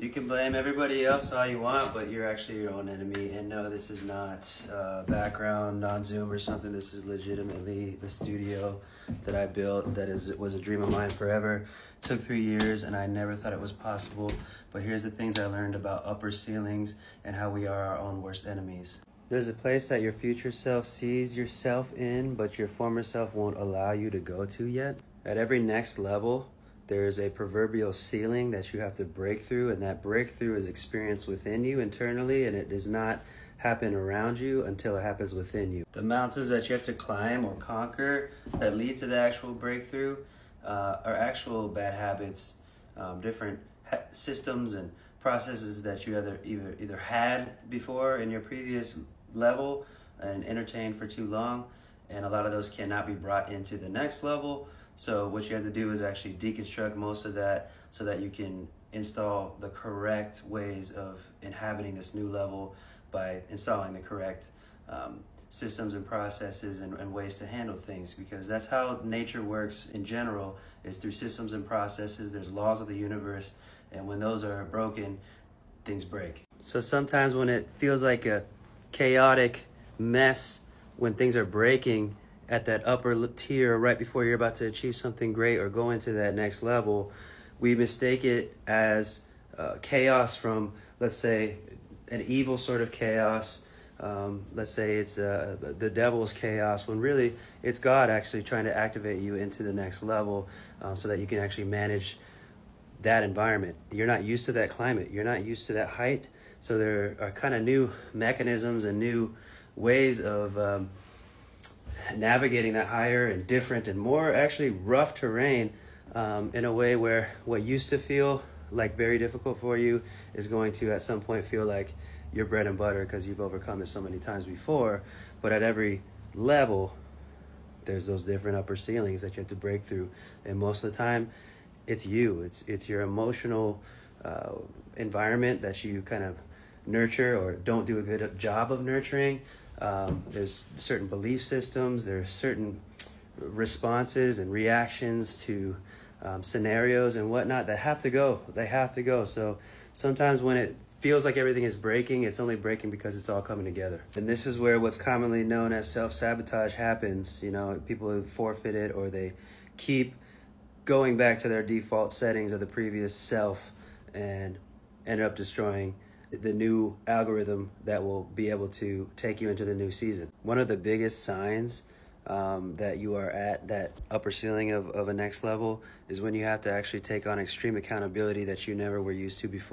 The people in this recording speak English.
You can blame everybody else all you want, but you're actually your own enemy. And no, this is not background on Zoom or something. This is legitimately the studio that I built that was a dream of mine forever. It took 3 years and I never thought it was possible. But here's the things I learned about upper ceilings and how we are our own worst enemies. There's a place that your future self sees yourself in, but your former self won't allow you to go to yet. At every next level, there is a proverbial ceiling that you have to break through, and that breakthrough is experienced within you internally, and it does not happen around you until it happens within you. The mountains that you have to climb or conquer that lead to the actual breakthrough are actual bad habits, different systems and processes that you either had before in your previous level and entertained for too long, and a lot of those cannot be brought into the next level. So what you have to do is actually deconstruct most of that so that you can install the correct ways of inhabiting this new level by installing the correct systems and processes and ways to handle things, because that's how nature works in general, is through systems and processes. There's laws of the universe, and when those are broken, things break. So sometimes when it feels like a chaotic mess, when things are breaking at that upper tier right before you're about to achieve something great or go into that next level, we mistake it as chaos from, let's say, an evil sort of chaos. Let's say it's the devil's chaos, when really it's God actually trying to activate you into the next level so that you can actually manage that environment. You're not used to that climate. You're not used to that height. So there are kind of new mechanisms and new ways of navigating that higher and different and more actually rough terrain in a way where what used to feel like very difficult for you is going to at some point feel like your bread and butter because you've overcome it so many times before. But at every level, there's those different upper ceilings that you have to break through. And most of the time, it's you. It's your emotional environment that you kind of nurture or don't do a good job of nurturing. There's certain belief systems, there's certain responses and reactions to scenarios and whatnot that have to go. They have to go. So sometimes when it feels like everything is breaking, it's only breaking because it's all coming together. And this is where what's commonly known as self-sabotage happens. You know, people who forfeit it, or they keep going back to their default settings of the previous self and end up destroying the new algorithm that will be able to take you into the new season. One of the biggest signs that you are at that upper ceiling of a next level is when you have to actually take on extreme accountability that you never were used to before.